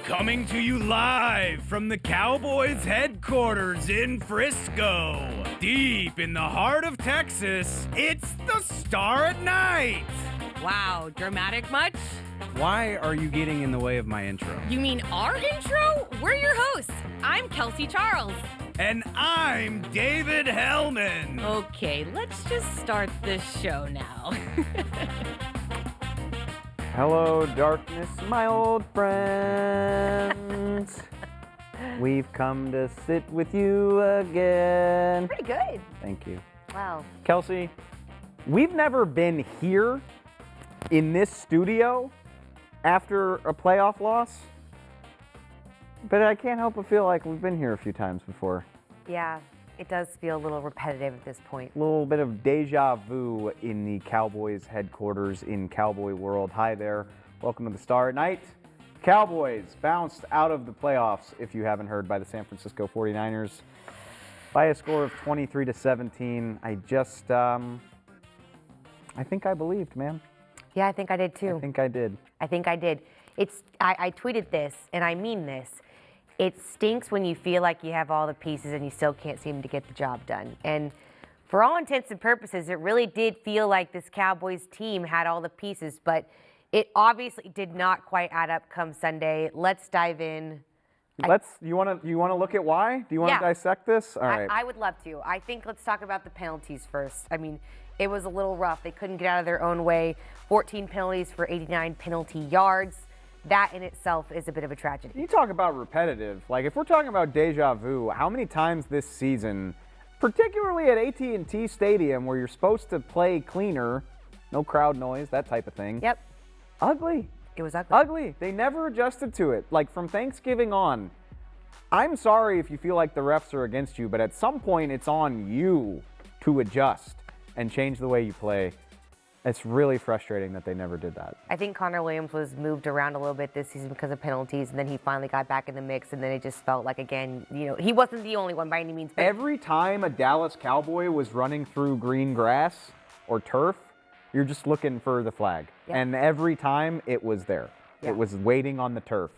Coming to you live from the Cowboys headquarters in Frisco. Deep in the heart of Texas, it's the Star at Night. Wow, dramatic much? Why are you getting in the way of my intro? You mean our intro? We're your hosts. I'm Kelsey Charles. And I'm David Hellman. Okay, let's just start this show now. Hello, darkness, my old friends. We've come to sit with you again. Pretty good. Thank you. Wow. Kelsey, we've never been here in this studio after a playoff loss, but I can't help but feel like we've been here a few times before. Yeah, it does feel a little repetitive at this point. A little bit of deja vu in the Cowboys headquarters in Cowboy World. Hi there. Welcome to the Star at Night. Cowboys bounced out of the playoffs, if you haven't heard, by the San Francisco 49ers by a score of 23-17. I think I believed, man. Yeah, I think I did too. I think I did. I tweeted this, and I mean this. It stinks when you feel like you have all the pieces and you still can't seem to get the job done. And for all intents and purposes, it really did feel like this Cowboys team had all the pieces, but it obviously did not quite add up come Sunday. Let's dive in. You want to look at why? Do you want to dissect this? All right. I would love to. I think let's talk about the penalties first. I mean, it was a little rough. They couldn't get out of their own way. 14 penalties for 89 penalty yards. That in itself is a bit of a tragedy. You talk about repetitive. Like, if we're talking about deja vu, how many times this season, particularly at AT&T Stadium, where you're supposed to play cleaner, no crowd noise, that type of thing. Yep. Ugly. It was ugly. Ugly. They never adjusted to it. Like, from Thanksgiving on, I'm sorry if you feel like the refs are against you, but at some point it's on you to adjust and change the way you play. It's really frustrating that they never did that. I think Connor Williams was moved around a little bit this season because of penalties, and then he finally got back in the mix, and then it just felt like, again, he wasn't the only one by any means. Every time a Dallas Cowboy was running through green grass or turf, you're just looking for the flag. Yeah. And every time it was there. Yeah. It was waiting on the turf.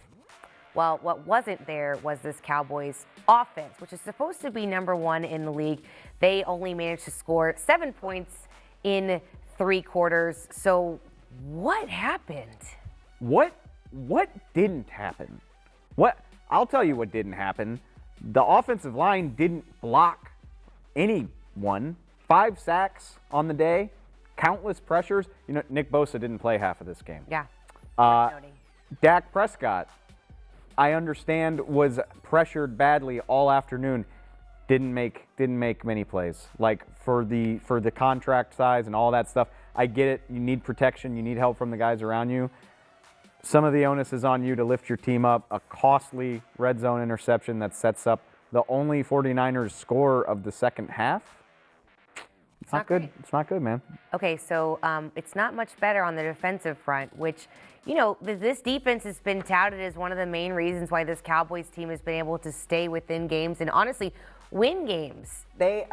Well, what wasn't there was this Cowboys offense, which is supposed to be number one in the league. They only managed to score 7 points in 3 quarters. So what happened? What didn't happen? I'll tell you what didn't happen. The offensive line didn't block anyone. 5 sacks on the day, countless pressures. Nick Bosa didn't play half of this game. Yeah. Dak Prescott, I understand, was pressured badly all afternoon. Didn't make many plays. Like, for the contract size and all that stuff, I get it. You need protection. You need help from the guys around you. Some of the onus is on you to lift your team up. A costly red zone interception that sets up the only 49ers score of the second half. It's not good. It's not good, man. Okay, so it's not much better on the defensive front, which, this defense has been touted as one of the main reasons why this Cowboys team has been able to stay within games and honestly win games. This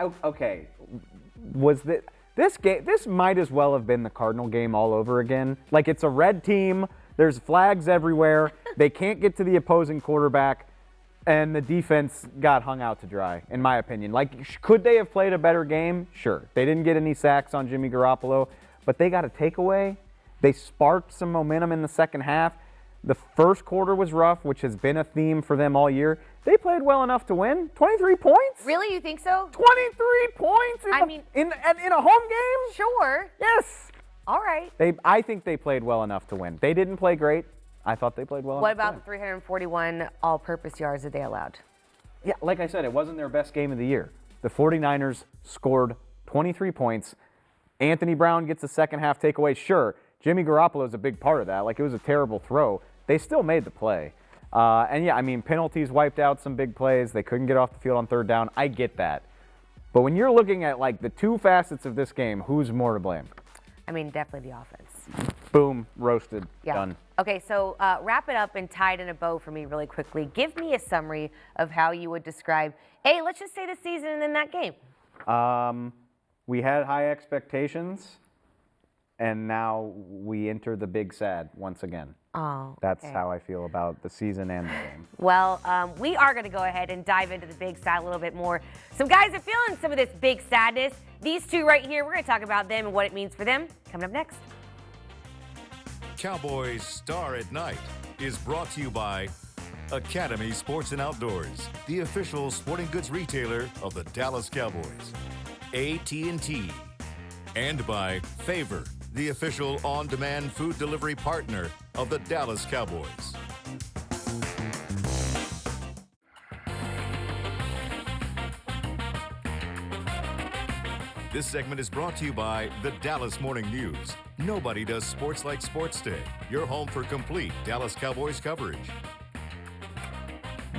might as well have been the Cardinal game all over again. Like, it's a red team. There's flags everywhere. They can't get to the opposing quarterback. And the defense got hung out to dry, in my opinion. Like, could they have played a better game? Sure. They didn't get any sacks on Jimmy Garoppolo, but they got a takeaway. They sparked some momentum in the second half. The first quarter was rough, which has been a theme for them all year. They played well enough to win. 23 points? Really? You think so? 23 points in a home game? Sure. Yes. All right. I think they played well enough to win. They didn't play great. I thought they played well enough. What about the 341 all-purpose yards that they allowed? Yeah, like I said, it wasn't their best game of the year. The 49ers scored 23 points. Anthony Brown gets a second half takeaway. Sure, Jimmy Garoppolo is a big part of that. Like, it was a terrible throw. They still made the play. Penalties wiped out some big plays. They couldn't get off the field on third down. I get that. But when you're looking at, like, the two facets of this game, who's more to blame? Definitely the offense. Boom, roasted, yeah. Done. Okay, so wrap it up and tie it in a bow for me really quickly. Give me a summary of how you would describe, let's just say the season and then that game. We had high expectations, and now we enter the big sad once again. Oh, That's okay. how I feel about the season and the game. Well, we are going to go ahead and dive into the big sad a little bit more. Some guys are feeling some of this big sadness. These two right here, we're going to talk about them and what it means for them coming up next. Cowboys Star at Night is brought to you by Academy Sports and Outdoors, the official sporting goods retailer of the Dallas Cowboys, AT&T, and by Favor, the official on-demand food delivery partner of the Dallas Cowboys. This segment is brought to you by the Dallas Morning News. Nobody does sports like Sports Day. Your home for complete Dallas Cowboys coverage.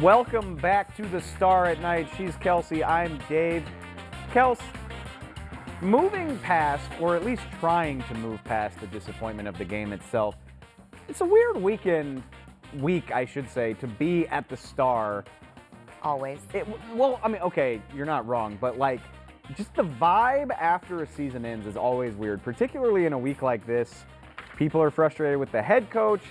Welcome back to the Star at Night. She's Kelsey. I'm Dave. Kels, moving past, or at least trying to move past the disappointment of the game itself, it's a weird week, I should say, to be at the Star. Always. Well, I mean, okay, you're not wrong, but like, just the vibe after a season ends is always weird, particularly in a week like this. People are frustrated with the head coach.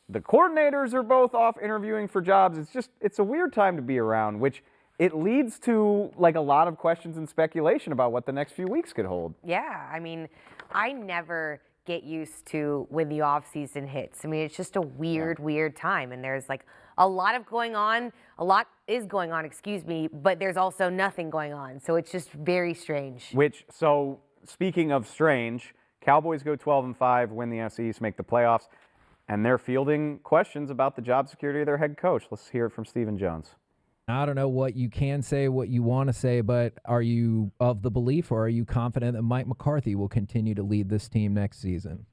The coordinators are both off interviewing for jobs. It's a weird time to be around, which it leads to like a lot of questions and speculation about what the next few weeks could hold. Yeah, I mean, I never get used to when the off season hits. I mean, it's just a weird time, and there's like a lot is going on, but there's also nothing going on. So it's just very strange. So speaking of strange, Cowboys go 12-5, win the NFC East, make the playoffs, and they're fielding questions about the job security of their head coach. Let's hear it from Stephen Jones. I don't know what you can say, what you want to say, but are you of the belief, or are you confident that Mike McCarthy will continue to lead this team next season?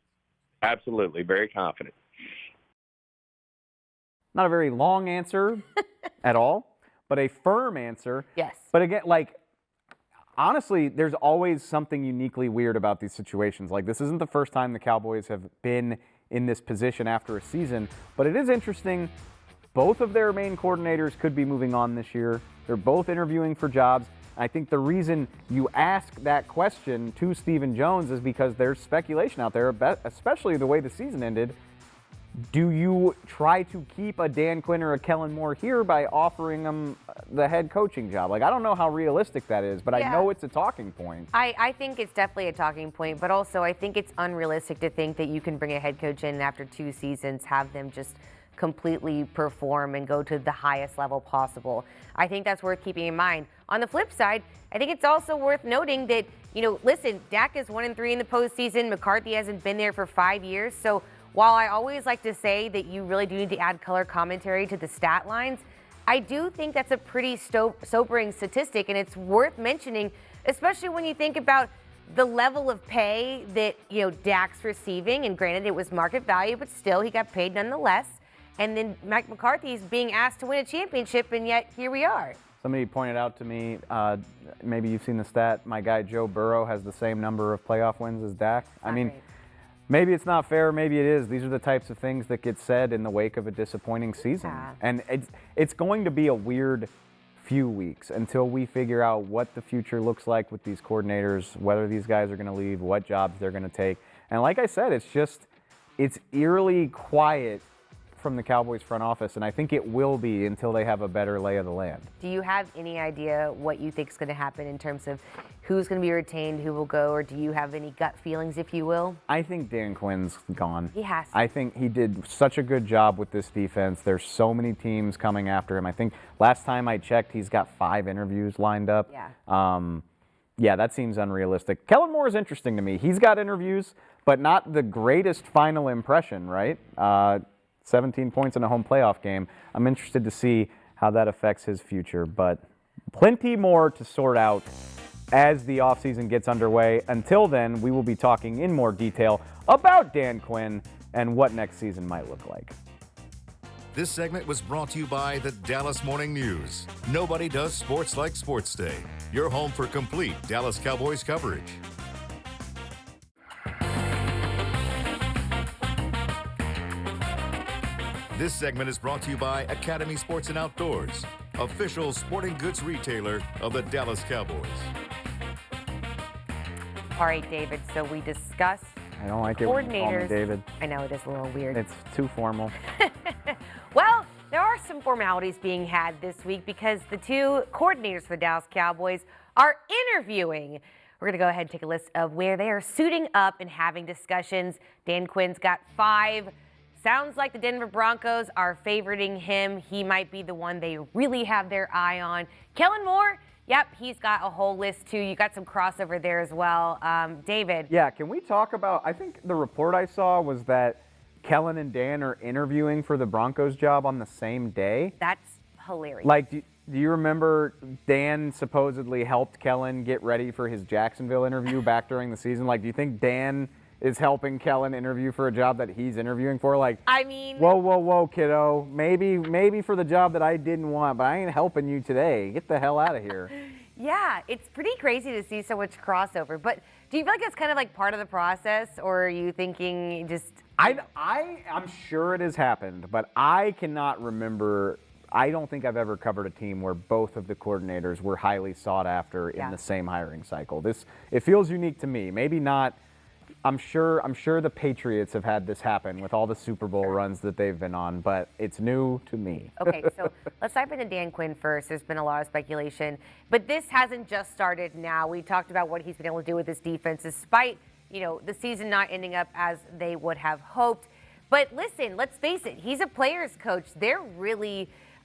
Absolutely, very confident. Not a very long answer at all, but a firm answer. Yes. But again, like, honestly, there's always something uniquely weird about these situations. Like, this isn't the first time the Cowboys have been in this position after a season, but it is interesting. Both of their main coordinators could be moving on this year. They're both interviewing for jobs. I think the reason you ask that question to Stephen Jones is because there's speculation out there, especially the way the season ended. Do you try to keep a Dan Quinn or a Kellen Moore here by offering them the head coaching job? Like, I don't know how realistic that is, but I know it's a talking point. I think it's definitely a talking point, but also I think it's unrealistic to think that you can bring a head coach in after 2 seasons, have them just completely perform and go to the highest level possible. I think that's worth keeping in mind. On the flip side, I think it's also worth noting that, listen, Dak is 1-3 in the postseason. McCarthy hasn't been there for 5 years. So while I always like to say that you really do need to add color commentary to the stat lines, I do think that's a pretty sobering statistic, and it's worth mentioning, especially when you think about the level of pay that, Dak's receiving. And granted, it was market value, but still he got paid nonetheless. And then Mike McCarthy's being asked to win a championship, and yet here we are. Somebody pointed out to me, maybe you've seen the stat, my guy Joe Burrow has the same number of playoff wins as Dak. I mean, maybe it's not fair, maybe it is. These are the types of things that get said in the wake of a disappointing season. Yeah. And it's going to be a weird few weeks until we figure out what the future looks like with these coordinators, whether these guys are going to leave, what jobs they're going to take. And like I said, it's eerily quiet from the Cowboys front office, and I think it will be until they have a better lay of the land. Do you have any idea what you think is going to happen in terms of who's going to be retained, who will go, or do you have any gut feelings, if you will? I think Dan Quinn's gone. He has to. I think he did such a good job with this defense. There's so many teams coming after him. I think last time I checked, he's got 5 interviews lined up. Yeah. That seems unrealistic. Kellen Moore is interesting to me. He's got interviews, but not the greatest final impression, right? 17 points in a home playoff game. I'm interested to see how that affects his future, but plenty more to sort out as the offseason gets underway. Until then, we will be talking in more detail about Dan Quinn and what next season might look like. This segment was brought to you by the Dallas Morning News. Nobody does sports like Sports Day. Your home for complete Dallas Cowboys coverage. This segment is brought to you by Academy Sports and Outdoors, official sporting goods retailer of the Dallas Cowboys. All right, David, so we discussed I don't like it when you call me Coordinators. David. I know it is a little weird. It's too formal. Well, there are some formalities being had this week because the two coordinators for the Dallas Cowboys are interviewing. We're going to go ahead and take a list of where they are suiting up and having discussions. Dan Quinn's got 5. Sounds like the Denver Broncos are favoriting him. He might be the one they really have their eye on. Kellen Moore, yep, he's got a whole list too. You got some crossover there as well. David. Yeah, can we talk about, I think the report I saw was that Kellen and Dan are interviewing for the Broncos job on the same day. That's hilarious. Like, do you remember Dan supposedly helped Kellen get ready for his Jacksonville interview back during the season? Like, do you think Dan is helping Kellen interview for a job that he's interviewing for? Like, I mean, whoa, kiddo. Maybe for the job that I didn't want, but I ain't helping you today. Get the hell out of here. yeah, it's pretty crazy to see so much crossover. But do you feel like it's kind of like part of the process, or are you thinking just? I'm sure it has happened, but I cannot remember. I don't think I've ever covered a team where both of the coordinators were highly sought after in the same hiring cycle. It feels unique to me. Maybe not. I'm sure the Patriots have had this happen with all the Super Bowl runs that they've been on, but it's new to me. Okay, so let's dive into Dan Quinn first. There's been a lot of speculation, but this hasn't just started now. We talked about what he's been able to do with his defense, despite the season not ending up as they would have hoped. But listen, let's face it, he's a player's coach.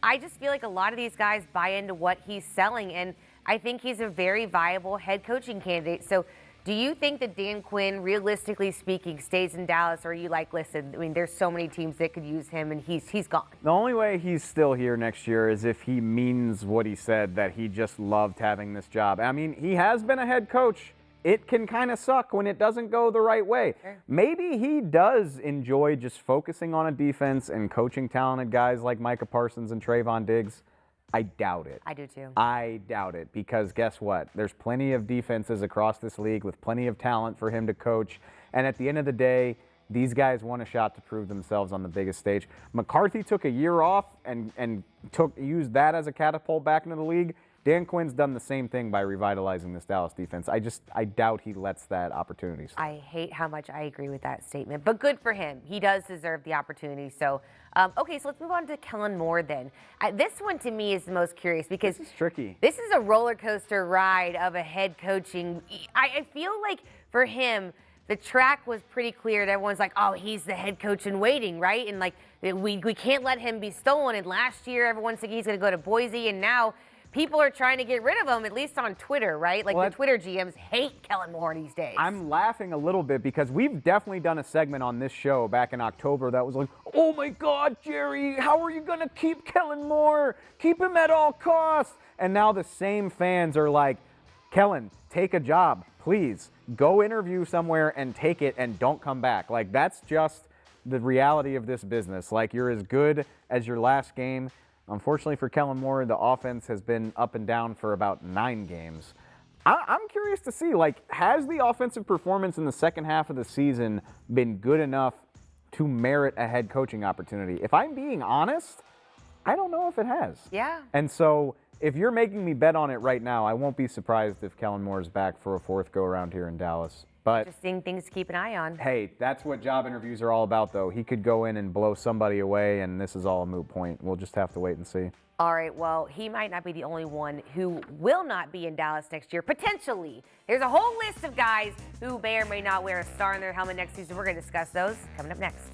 I just feel like a lot of these guys buy into what he's selling, and I think he's a very viable head coaching candidate. So do you think that Dan Quinn, realistically speaking, stays in Dallas, or are you like, listen, I mean, there's so many teams that could use him, and he's gone? The only way he's still here next year is if he means what he said, that he just loved having this job. I mean, he has been a head coach. It can kind of suck when it doesn't go the right way. Sure. Maybe he does enjoy just focusing on a defense and coaching talented guys like Micah Parsons and Trayvon Diggs. I doubt it. I do too. I doubt it, because guess what? There's plenty of defenses across this league with plenty of talent for him to coach. And at the end of the day, these guys want a shot to prove themselves on the biggest stage. McCarthy took a year off and used that as a catapult back into the league. Dan Quinn's done the same thing by revitalizing this Dallas defense. I doubt he lets that opportunity slip. I hate how much I agree with that statement, but good for him. He does deserve the opportunity. So, okay, so let's move on to Kellen Moore then. This one to me is the most curious because This is tricky. This is a roller coaster ride of a head coaching. I feel like for him, the track was pretty clear. Everyone's like, oh, he's the head coach in waiting, right? And like, we can't let him be stolen. And last year, everyone's thinking he's going to go to Boise, and now people are trying to get rid of him, at least on Twitter, right? Like, the Twitter GMs hate Kellen Moore these days. I'm laughing a little bit because we've definitely done a segment on this show back in October that was like, oh my God, Jerry, how are you going to keep Kellen Moore? Keep him at all costs. And now the same fans are like, Kellen, take a job, please. Go interview somewhere and take it and don't come back. Like, that's just the reality of this business. Like, you're as good as your last game. Unfortunately for Kellen Moore, the offense has been up and down for about 9 games. I'm curious to see, like, has the offensive performance in the second half of the season been good enough to merit a head coaching opportunity? If I'm being honest, I don't know if it has. Yeah. And so if you're making me bet on it right now, I won't be surprised if Kellen Moore is back for a 4th go-around here in Dallas. But Interesting things to keep an eye on. hey, that's what job interviews are all about, though. He could go in and blow somebody away, and this is all a moot point. We'll just have to wait and see. All right, well, he might not be the only one who will not be in Dallas next year, potentially. There's a whole list of guys who may or may not wear a star in their helmet next season. We're going to discuss those coming up next.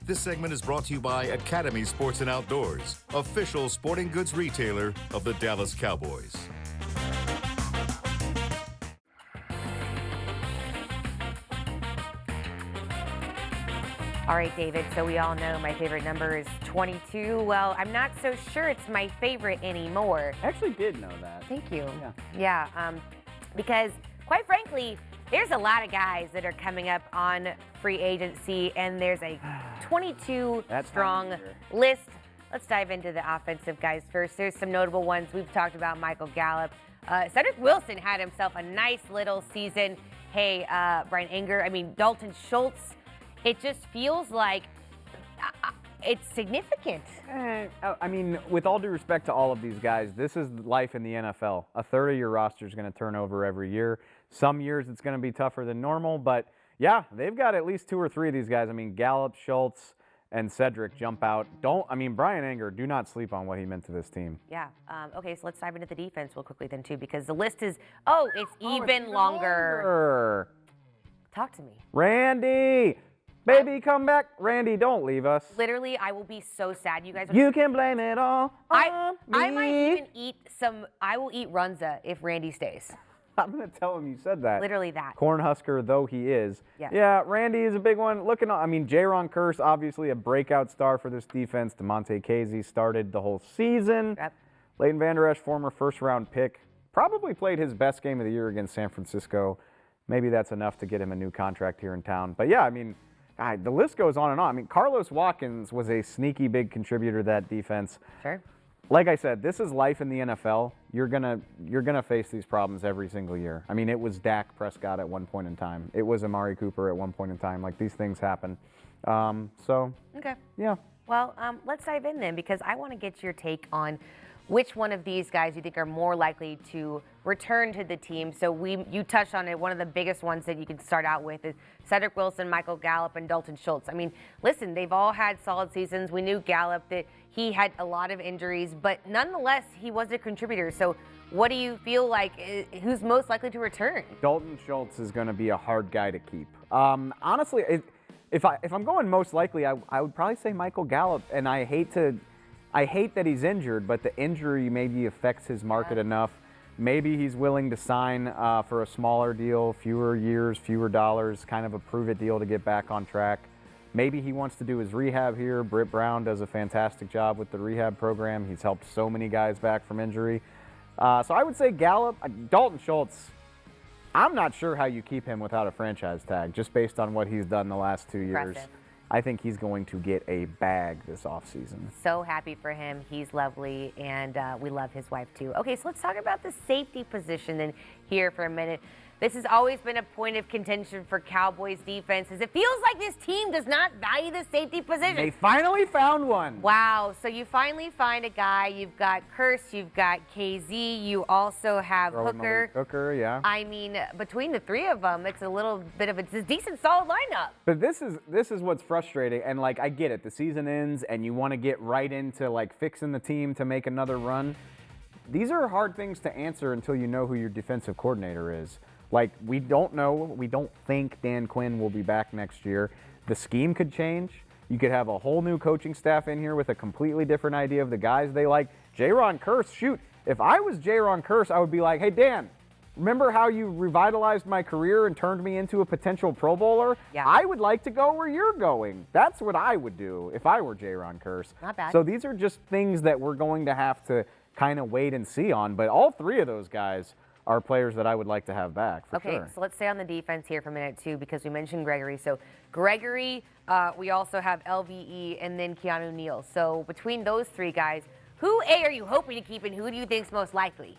This segment is brought to you by Academy Sports and Outdoors, official sporting goods retailer of the Dallas Cowboys. All right, David, so we all know my favorite number is 22. Well, I'm not so sure it's my favorite anymore. I actually did know that. Thank you. Yeah. Yeah, because quite frankly, there's a lot of guys that are coming up on free agency, and there's a 22 strong list. Let's dive into the offensive guys first. There's some notable ones. We've talked about Michael Gallup. Cedric Wilson had himself a nice little season. Hey, Brian Anger, Dalton Schultz. It just feels like it's significant. With all due respect to all of these guys, this is life in the NFL. A third of your roster is going to turn over every year. Some years it's going to be tougher than normal, but yeah, they've got at least 2 or 3 of these guys. I mean, Gallup, Schultz, and Cedric jump out. Brian Anger, do not sleep on what he meant to this team. Yeah. Okay, so let's dive into the defense real quickly then, too, because the list is, it's even longer. Talk to me. Randy! Baby, come back. Randy, don't leave us. Literally, I will be so sad. You guys. You can blame it all on me. I might even eat I will eat Runza if Randy stays. I'm going to tell him you said that. Literally that. Cornhusker though he is. Yes. Yeah, Randy is a big one. Jaron Kearse, obviously a breakout star for this defense. DeMonte Casey started the whole season. Yep. Leighton Vander Esch, former first-round pick, probably played his best game of the year against San Francisco. Maybe that's enough to get him a new contract here in town. But yeah, the list goes on and on. Carlos Watkins was a sneaky big contributor to that defense. Sure. Like I said, this is life in the NFL. You're gonna face these problems every single year. It was Dak Prescott at one point in time. It was Amari Cooper at one point in time. These things happen. Okay. Yeah. Well, let's dive in then, because I want to get your take on which one of these guys you think are more likely to return to the team. So you touched on it. One of the biggest ones that you can start out with is Cedric Wilson, Michael Gallup, and Dalton Schultz. Listen, they've all had solid seasons. We knew Gallup that he had a lot of injuries, but nonetheless, he was a contributor. So what do you feel like, who's most likely to return? Dalton Schultz is going to be a hard guy to keep. Honestly, if I'm going most likely, I would probably say Michael Gallup, and I hate that he's injured, but the injury maybe affects his market enough. Maybe he's willing to sign for a smaller deal, fewer years, fewer dollars, kind of a prove-it deal to get back on track. Maybe he wants to do his rehab here. Britt Brown does a fantastic job with the rehab program. He's helped so many guys back from injury. So I would say Gallup. Dalton Schultz, I'm not sure how you keep him without a franchise tag, just based on what he's done the last 2 years. Impressive. I think he's going to get a bag this offseason. So happy for him. He's lovely, and we love his wife, too. Okay, so let's talk about the safety position then here for a minute. This has always been a point of contention for Cowboys defenses. It feels like this team does not value the safety position. They finally found one. Wow, so you finally find a guy. You've got Kearse, you've got KZ, you also have Hooker. Hooker, yeah. Between the three of them, it's a little bit of a decent, solid lineup. But this is what's frustrating, and I get it. The season ends, and you want to get right into fixing the team to make another run. These are hard things to answer until you know who your defensive coordinator is. We don't know. We don't think Dan Quinn will be back next year. The scheme could change. You could have a whole new coaching staff in here with a completely different idea of the guys they like. Jaron Kearse, shoot, if I was Jaron Kearse, I would be like, hey, Dan, remember how you revitalized my career and turned me into a potential Pro Bowler? Yeah. I would like to go where you're going. That's what I would do if I were Jaron Kearse. Not bad. So these are just things that we're going to have to kind of wait and see on. But all three of those guys are players that I would like to have back, for sure. Okay, so let's stay on the defense here for a minute, too, because we mentioned Gregory. So Gregory, we also have LVE, and then Keanu Neal. So between those three guys, who, A, are you hoping to keep, and who do you think's most likely?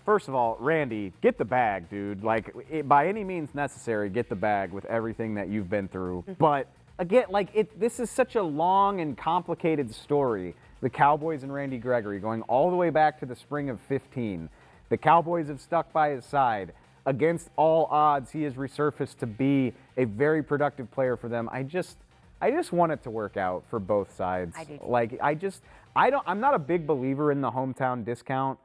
First of all, Randy, get the bag, dude. By any means necessary, get the bag with everything that you've been through. But, again, this is such a long and complicated story. The Cowboys and Randy Gregory going all the way back to the spring of 2015. The Cowboys have stuck by his side. Against all odds, he has resurfaced to be a very productive player for them. I just want it to work out for both sides. I do too. I'm not a big believer in the hometown discount,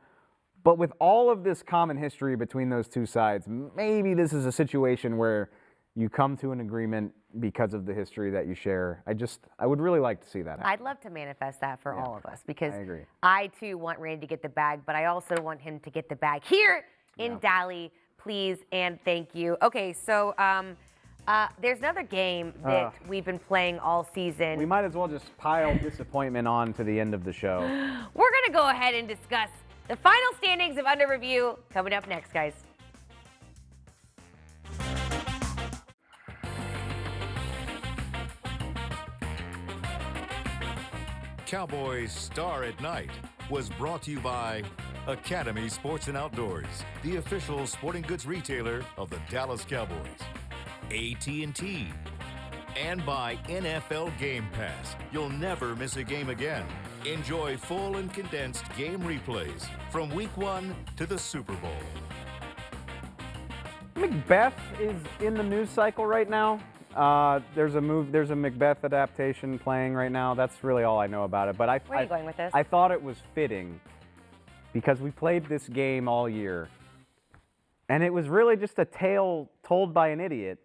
but with all of this common history between those two sides, maybe this is a situation where you come to an agreement because of the history that you share. I would really like to see that happen. I'd love to manifest that for all of us, because I agree. I too want Randy to get the bag, but I also want him to get the bag here in Dally, please and thank you. Okay, so there's another game that we've been playing all season. We might as well just pile disappointment on to the end of the show. We're going to go ahead and discuss the final standings of Under Review coming up next, guys. Cowboys Star at Night was brought to you by Academy Sports and Outdoors, the official sporting goods retailer of the Dallas Cowboys, AT&T, and by NFL Game Pass. You'll never miss a game again. Enjoy full and condensed game replays from Week 1 to the Super Bowl. Macbeth is in the news cycle right now. There's a Macbeth adaptation playing right now. That's really all I know about it. But Where are you going with this? I thought it was fitting because we played this game all year, and it was really just a tale told by an idiot,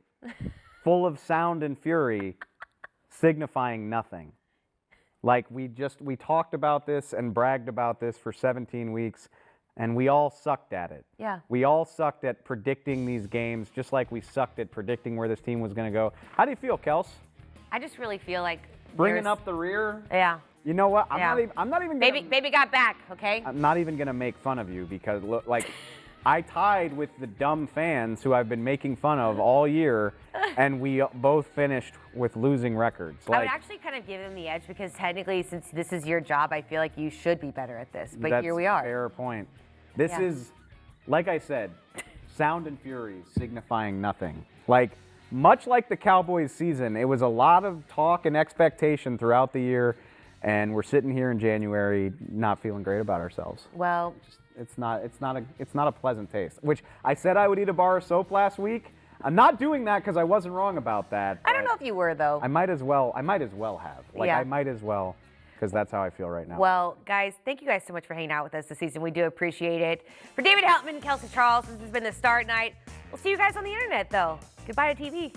full of sound and fury, signifying nothing. Like we talked about this and bragged about this for 17 weeks. And we all sucked at it. Yeah. We all sucked at predicting these games, just like we sucked at predicting where this team was going to go. How do you feel, Kels? I just really feel like Bringing up the rear? Yeah. You know what? Yeah. I'm not even gonna, Baby got back, okay? I'm not even going to make fun of you because, like, I tied with the dumb fans who I've been making fun of all year, and we both finished with losing records. I would actually kind of give them the edge because technically, since this is your job, I feel like you should be better at this. But here we are. That's a fair point. This is, like I said, sound and fury signifying nothing. Like, much like the Cowboys season, it was a lot of talk and expectation throughout the year, and we're sitting here in January not feeling great about ourselves. Well, It's not a pleasant taste. Which I said I would eat a bar of soap last week. I'm not doing that because I wasn't wrong about that. I don't know if you were, though. I might as well have. Like, Yeah. I might as well, because that's how I feel right now. Well, guys, thank you guys so much for hanging out with us this season. We do appreciate it. For David Heltman and Kelsey Charles, this has been the Star at Night. We'll see you guys on the internet, though. Goodbye to TV.